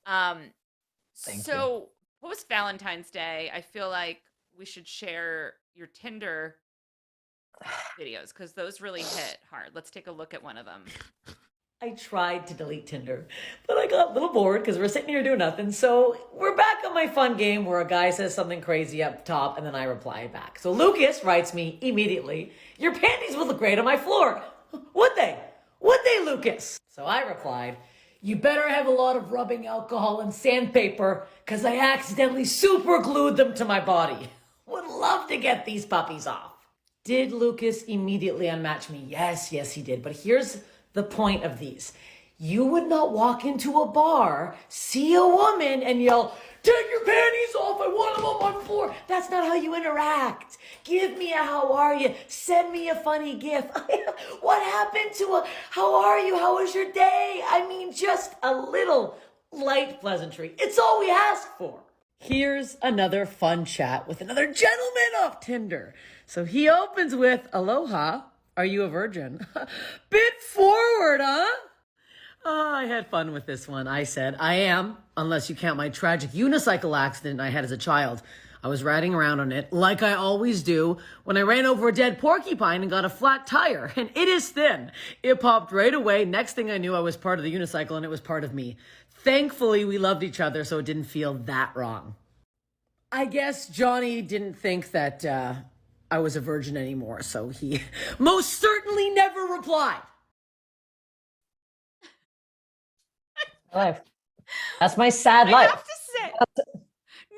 Thank you. Post Valentine's Day, I feel like we should share your Tinder videos because those really hit hard. Let's take a look at one of them. I tried to delete Tinder, but I got a little bored because we're sitting here doing nothing. So we're back on my fun game where a guy says something crazy up top and then I reply back. So Lucas writes me immediately, "Your panties would look great on my floor." Would they? Would they, Lucas? So I replied, "You better have a lot of rubbing alcohol and sandpaper because I accidentally super glued them to my body. Would love to get these puppies off." Did Lucas immediately unmatch me? Yes, he did. But here's the point of these. You would not walk into a bar, see a woman, and yell, "Take your panties off, I want them on my floor." That's not how you interact. Give me a "how are you?" Send me a funny gif. What happened to a "how are you? How was your day?" I mean, just a little light pleasantry. It's all we ask for. Here's another fun chat with another gentleman off Tinder. So he opens with, "Aloha. Are you a virgin?" Bit forward, huh? I had fun with this one. I said, "I am, unless you count my tragic unicycle accident I had as a child. I was riding around on it, like I always do, when I ran over a dead porcupine and got a flat tire, and it is thin. It popped right away. Next thing I knew, I was part of the unicycle, and it was part of me. Thankfully, we loved each other, so it didn't feel that wrong. I guess Johnny didn't think that I was a virgin anymore, so he most certainly never replied. Life. That's my sad life. I have to say,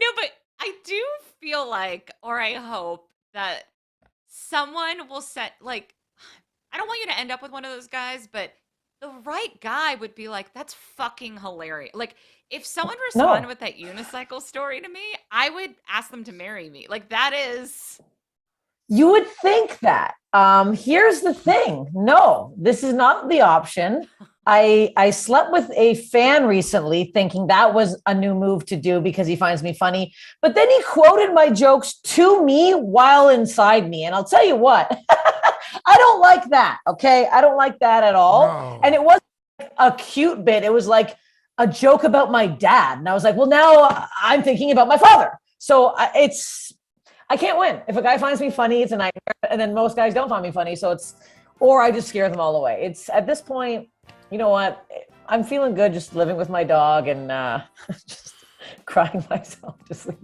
no, but I do feel like, or I hope that someone will set, like, I don't want you to end up with one of those guys, but the right guy would be like, that's fucking hilarious. Like, if someone responded with that unicycle story to me, I would ask them to marry me. Like, that is... You would think that. Here's the thing. No, this is not the option. I slept with a fan recently thinking that was a new move to do because he finds me funny. But then he quoted my jokes to me while inside me. And I'll tell you what, I don't like that. Okay. I don't like that at all. No. And it wasn't a cute bit. It was like a joke about my dad. And I was like, well, now I'm thinking about my father. So I can't win. If a guy finds me funny, it's a nightmare. And then most guys don't find me funny. So or I just scare them all away. It's at this point, you know what? I'm feeling good just living with my dog and just crying myself to sleep.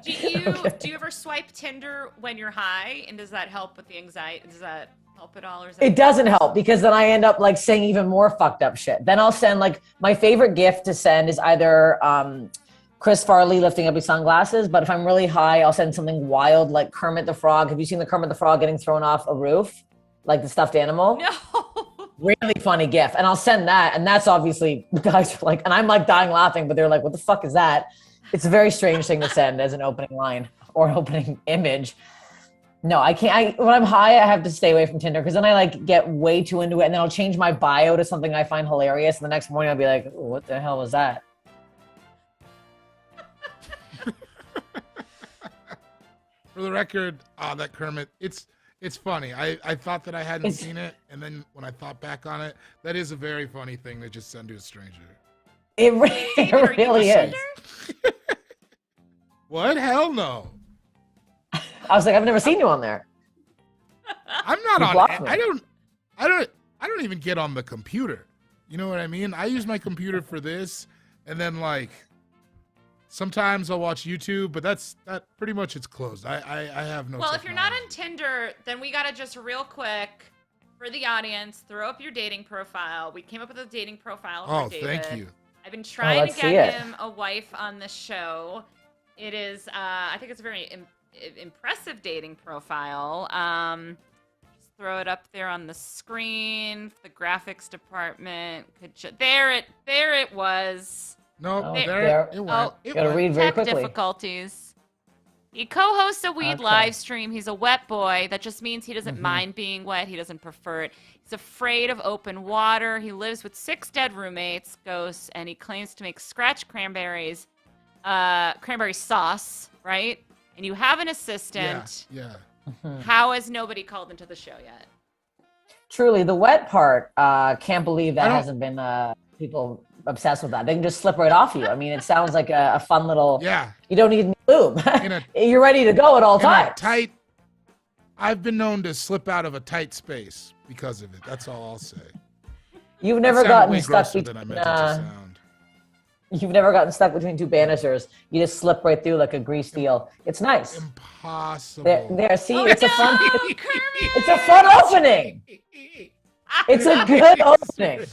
Do you ever swipe Tinder when you're high? And does that help with the anxiety? Does that help at all? Or is that it doesn't help because then I end up like saying even more fucked up shit. Then I'll send like my favorite gift to send is either Chris Farley lifting up his sunglasses. But if I'm really high, I'll send something wild like Kermit the Frog. Have you seen the Kermit the Frog getting thrown off a roof? Like the stuffed animal? No. Really funny gift. And I'll send that. And that's obviously the guys are like, and I'm like dying laughing, but they're like, what the fuck is that? It's a very strange thing to send as an opening line or an opening image. No, I can't. When I'm high, I have to stay away from Tinder because then I like get way too into it. And then I'll change my bio to something I find hilarious. And the next morning I'll be like, what the hell was that? For the record, that Kermit, it's funny. I thought that I hadn't seen it, and then when I thought back on it, that is a very funny thing to just send to a stranger. It really is. What? Hell no. I was like, I've never seen you on there. I'm not on it. I don't even get on the computer. You know what I mean? I use my computer for this, and then like sometimes I'll watch YouTube, but that pretty much it's closed. I have no. Well, if you're not on Tinder, then we gotta just real quick for the audience throw up your dating profile. We came up with a dating profile for David. Oh, thank you. I've been trying to get him a wife on the show. It is, I think it's a very impressive dating profile. Just throw it up there on the screen. The graphics department there it was. No, there it went. Gotta read very quickly. Difficulties. He co-hosts a weed live stream. He's a wet boy. That just means he doesn't mind being wet. He doesn't prefer it. He's afraid of open water. He lives with 6 dead roommates, ghosts, and he claims to make scratch cranberry sauce, right? And you have an assistant. Yeah. How has nobody called into the show yet? Truly, the wet part, can't believe that hasn't been people obsessed with that. They can just slip right off you. I mean, it sounds like a fun little, you don't need lube. You're ready to go at all times. I've been known to slip out of a tight space because of it. That's all I'll say. You've never gotten stuck You've never gotten stuck between 2 banisters. You just slip right through like a greased eel. It's nice. Impossible. There, see, it's a fun opening. It's a good opening.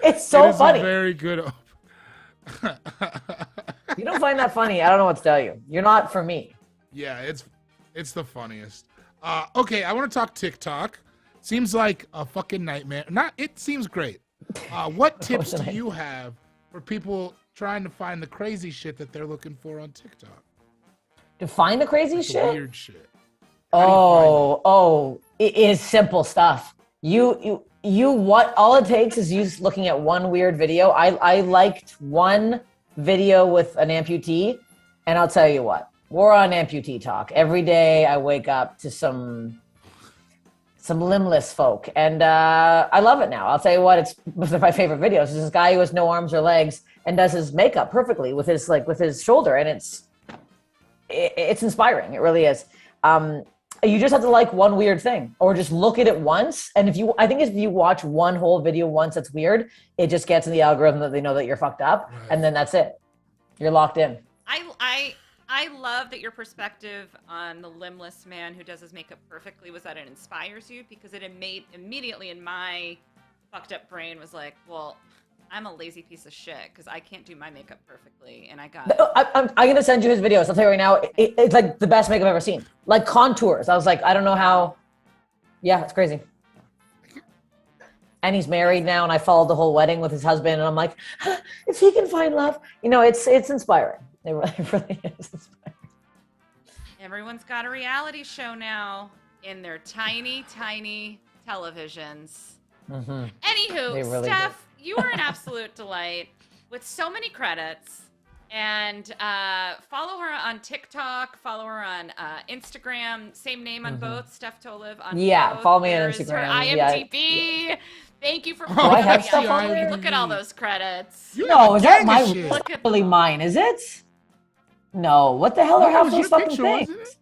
It's so funny. Very good. You don't find that funny? I don't know what to tell you. You're not for me. Yeah, it's the funniest. Okay, I want to talk TikTok. Seems like a fucking nightmare. It seems great. What tips do you have for people trying to find the crazy shit that they're looking for on TikTok? To find the crazy shit? Weird shit. It is simple stuff. All it takes is you looking at one weird video. I liked one video with an amputee, and I'll tell you what, we're on amputee talk. Every day I wake up to some limbless folk, and I love it now. I'll tell you what, it's one of my favorite videos. It's this guy who has no arms or legs and does his makeup perfectly with his shoulder, and it's it's inspiring. It really is. You just have to like one weird thing, or just look at it once. And if you watch one whole video once that's weird, it just gets in the algorithm that they know that you're fucked up, and then that's it. You're locked in. I love that your perspective on the limbless man who does his makeup perfectly was that it inspires you, because it made immediately in my fucked up brain was like, well, I'm a lazy piece of shit because I can't do my makeup perfectly, and I'm gonna send you his videos. I'll tell you right now, it's like the best makeup I've ever seen. Like contours. I was like, I don't know how. Yeah, it's crazy. And he's married now, and I followed the whole wedding with his husband, and I'm like, if he can find love, it's inspiring. It really is inspiring. Everyone's got a reality show now in their tiny, tiny televisions. Mm-hmm. Anywho, really Steph, you are an absolute delight with so many credits. And follow her on TikTok, follow her on Instagram, same name on both, Steph Tolev on both. Follow me on There's Instagram. Her IMDb. Yeah. Thank you for I have stuff on there? Look at all those credits. No, is that really mine, is it? No, what the hell are half those fucking things?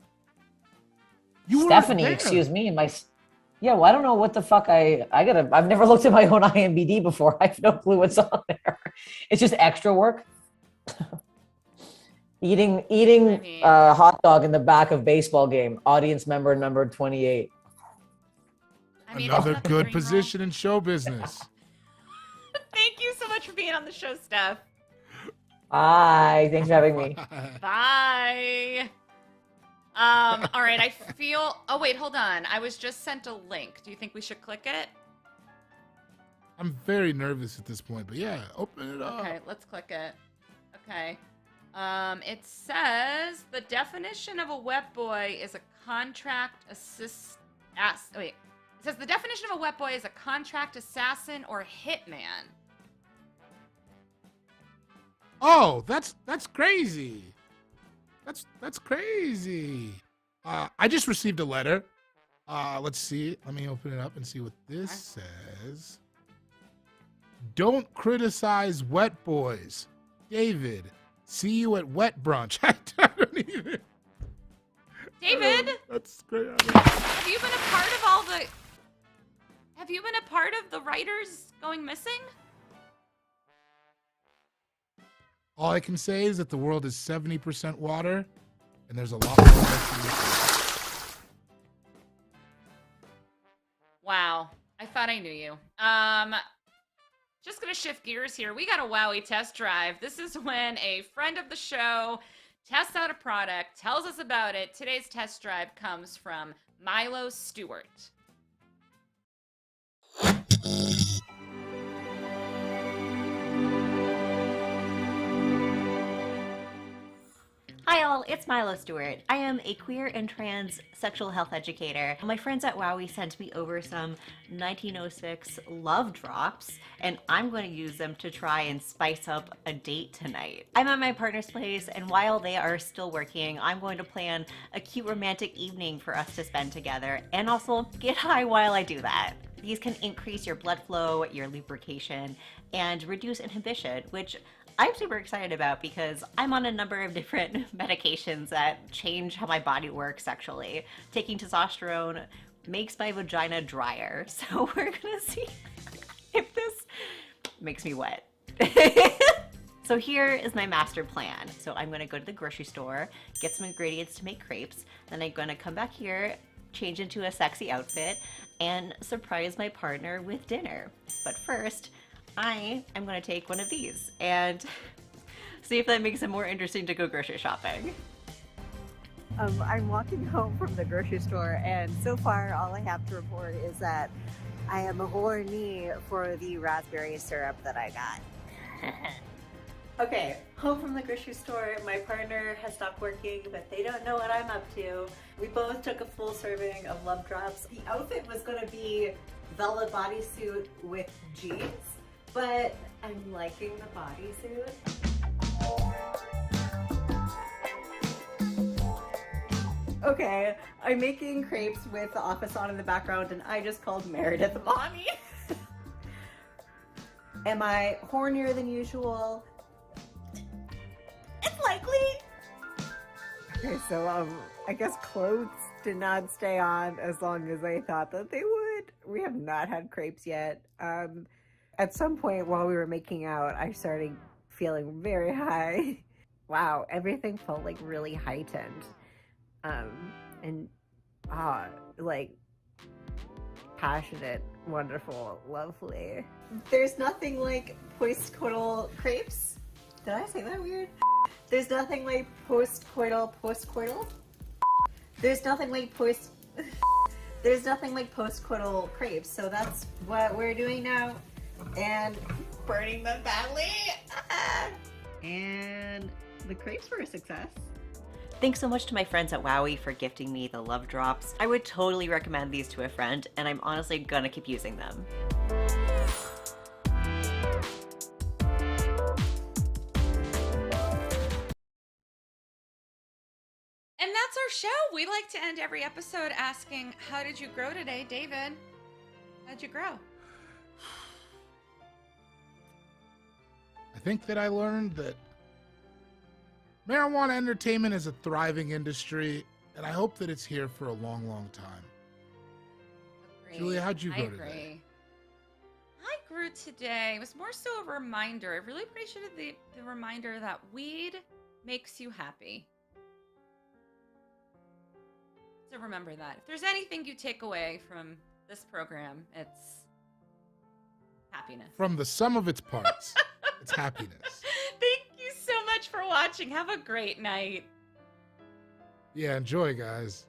Stephanie, excuse me, well, I don't know what the fuck I've never looked at my own IMDb before. I have no clue what's on there. It's just extra work. Eating a hot dog in the back of baseball game. Audience member number 28. Another good position in show business. Thank you so much for being on the show, Steph. Bye. Thanks for having me. Bye. All right, I feel... Oh, wait, hold on. I was just sent a link. Do you think we should click it? I'm very nervous at this point, but yeah, open it up. Okay, let's click it. Okay. It says the definition of a wet boy is a contract Wait. It says the definition of a wet boy is a contract assassin or hitman. Oh, that's crazy. That's crazy. I just received a letter. Let's see. Let me open it up and see what this says. Don't criticize wet boys. David, see you at wet brunch. I don't even. David, that's great. Have you been a part of the writers going missing? All I can say is that the world is 70% water, and there's a lot more. Wow, I thought I knew you. Just gonna shift gears here. We got a Wowee test drive. This is when a friend of the show tests out a product, tells us about it. Today's test drive comes from Milo Stewart. Hi all, it's Milo Stewart. I am a queer and trans sexual health educator. My friends at Wowee sent me over some 1906 love drops, and I'm going to use them to try and spice up a date tonight. I'm at my partner's place, and while they are still working, I'm going to plan a cute romantic evening for us to spend together, and also get high while I do that. These can increase your blood flow, your lubrication, and reduce inhibition, which I'm super excited about because I'm on a number of different medications that change how my body works sexually. Taking testosterone makes my vagina drier, so we're gonna see if this makes me wet. So here is my master plan. So I'm gonna go to the grocery store, get some ingredients to make crepes, then I'm gonna come back here, change into a sexy outfit, and surprise my partner with dinner. But first, I am going to take one of these and see if that makes it more interesting to go grocery shopping. I'm walking home from the grocery store, and so far all I have to report is that I am horny for the raspberry syrup that I got. Okay, home from the grocery store. My partner has stopped working, but they don't know what I'm up to. We both took a full serving of love drops. The outfit was going to be velvet bodysuit with jeans, but I'm liking the bodysuit. Okay, I'm making crepes with the office on in the background, and I just called Meredith mommy. Am I hornier than usual? It's likely. Okay, so I guess clothes did not stay on as long as I thought that they would. We have not had crepes yet. At some point while we were making out, I started feeling very high. Wow, everything felt like really heightened. And like passionate, wonderful, lovely. There's nothing like post-coital crepes. Did I say that weird? There's nothing like post-coital. There's nothing like post-coital crepes. So that's what we're doing now. And burning them badly. And the crepes were a success. Thanks so much to my friends at Wowee for gifting me the love drops. I would totally recommend these to a friend, and I'm honestly gonna keep using them. And that's our show. We like to end every episode asking, how did you grow today, David? How'd you grow? I think that I learned that marijuana entertainment is a thriving industry, and I hope that it's here for a long, long time. Agreed. Julia, how'd you grow I agree. today? I grew today. It was more so a reminder. I really appreciated the reminder that weed makes you happy. So remember that. If there's anything you take away from this program, it's happiness. From the sum of its parts, it's happiness. Thank you so much for watching. Have a great night. Yeah, enjoy, guys.